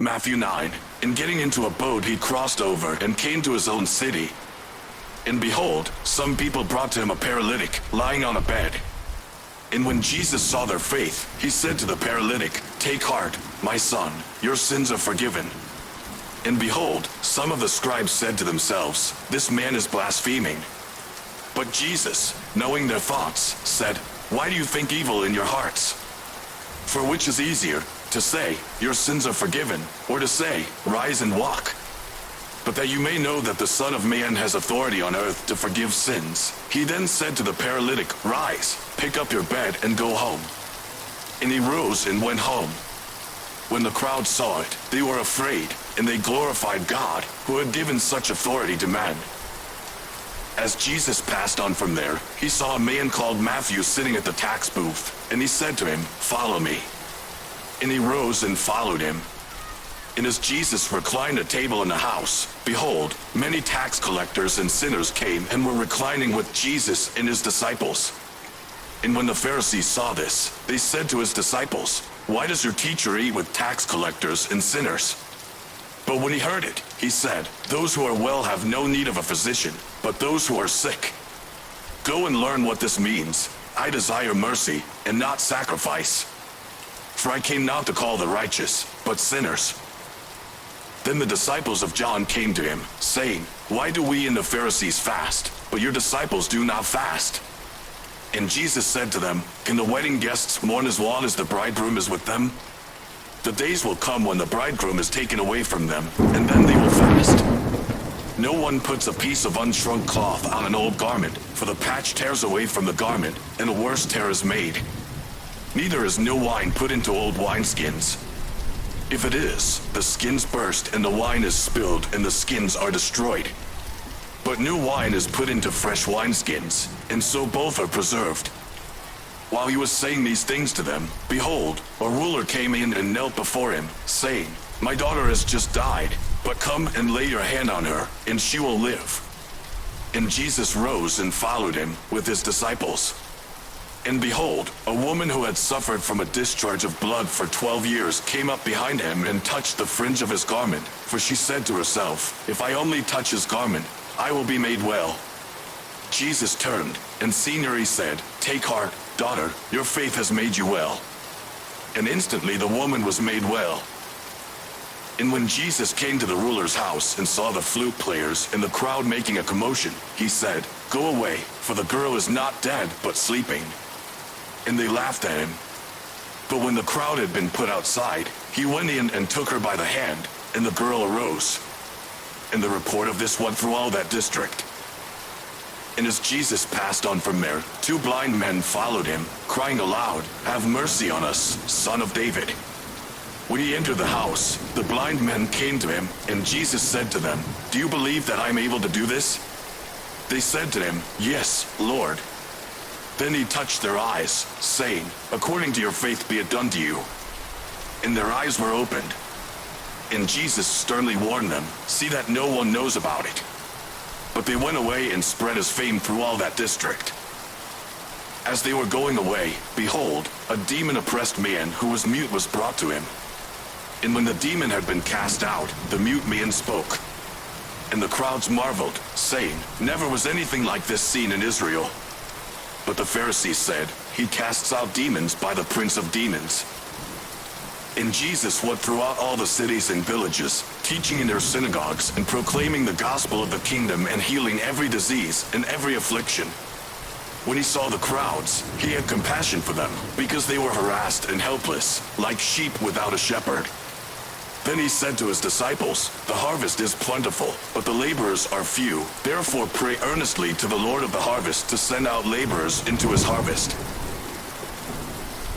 Matthew 9. And getting into a boat, he crossed over and came to his own city. And behold, some people brought to him a paralytic, lying on a bed. And when Jesus saw their faith, he said to the paralytic, "Take heart, my son, your sins are forgiven." And behold, some of the scribes said to themselves, "This man is blaspheming." But Jesus, knowing their thoughts, said, "Why do you think evil in your hearts? For which is easier, to say, 'Your sins are forgiven,' or to say, 'Rise and walk'? But that you may know that the Son of Man has authority on earth to forgive sins." He then said to the paralytic, "Rise, pick up your bed and go home." And he rose and went home. When the crowd saw it, they were afraid, and they glorified God, who had given such authority to men. As Jesus passed on from there, he saw a man called Matthew sitting at the tax booth, and he said to him, "Follow me." And he rose and followed him. And as Jesus reclined at table in the house, behold, many tax collectors and sinners came and were reclining with Jesus and his disciples. And when the Pharisees saw this, they said to his disciples, "Why does your teacher eat with tax collectors and sinners?" But when he heard it, he said, "Those who are well have no need of a physician, but those who are sick. Go and learn what this means. I desire mercy and not sacrifice. For I came not to call the righteous, but sinners." Then the disciples of John came to him, saying, "Why do we and the Pharisees fast, but your disciples do not fast?" And Jesus said to them, "Can the wedding guests mourn as long as the bridegroom is with them? The days will come when the bridegroom is taken away from them, and then they will fast. No one puts a piece of unshrunk cloth on an old garment, for the patch tears away from the garment, and a worse tear is made. Neither is new wine put into old wineskins. If it is, the skins burst, and the wine is spilled, and the skins are destroyed. But new wine is put into fresh wineskins, and so both are preserved." While he was saying these things to them, behold, a ruler came in and knelt before him, saying, "My daughter has just died, but come and lay your hand on her, and she will live." And Jesus rose and followed him with his disciples. And behold, a woman who had suffered from a discharge of blood for 12 years came up behind him and touched the fringe of his garment, for she said to herself, "If I only touch his garment, I will be made well." Jesus turned, and seeing her he said, "Take heart, daughter, your faith has made you well." And instantly the woman was made well. And when Jesus came to the ruler's house and saw the flute players and the crowd making a commotion, he said, "Go away, for the girl is not dead, but sleeping." And they laughed at him. But when the crowd had been put outside, he went in and took her by the hand, and the girl arose. And the report of this went through all that district. And as Jesus passed on from there, 2 blind men followed him, crying aloud, "Have mercy on us, Son of David." When he entered the house, the blind men came to him, and Jesus said to them, "Do you believe that I am able to do this?" They said to him, "Yes, Lord." Then he touched their eyes, saying, "According to your faith be it done to you." And their eyes were opened. And Jesus sternly warned them, "See that no one knows about it." But they went away and spread his fame through all that district. As they were going away, behold, a demon-oppressed man who was mute was brought to him. And when the demon had been cast out, the mute man spoke. And the crowds marveled, saying, "Never was anything like this seen in Israel." But the Pharisees said, "He casts out demons by the prince of demons." And Jesus went throughout all the cities and villages, teaching in their synagogues and proclaiming the gospel of the kingdom and healing every disease and every affliction. When he saw the crowds, he had compassion for them, because they were harassed and helpless, like sheep without a shepherd. Then he said to his disciples, "The harvest is plentiful, but the laborers are few. Therefore pray earnestly to the Lord of the harvest to send out laborers into his harvest."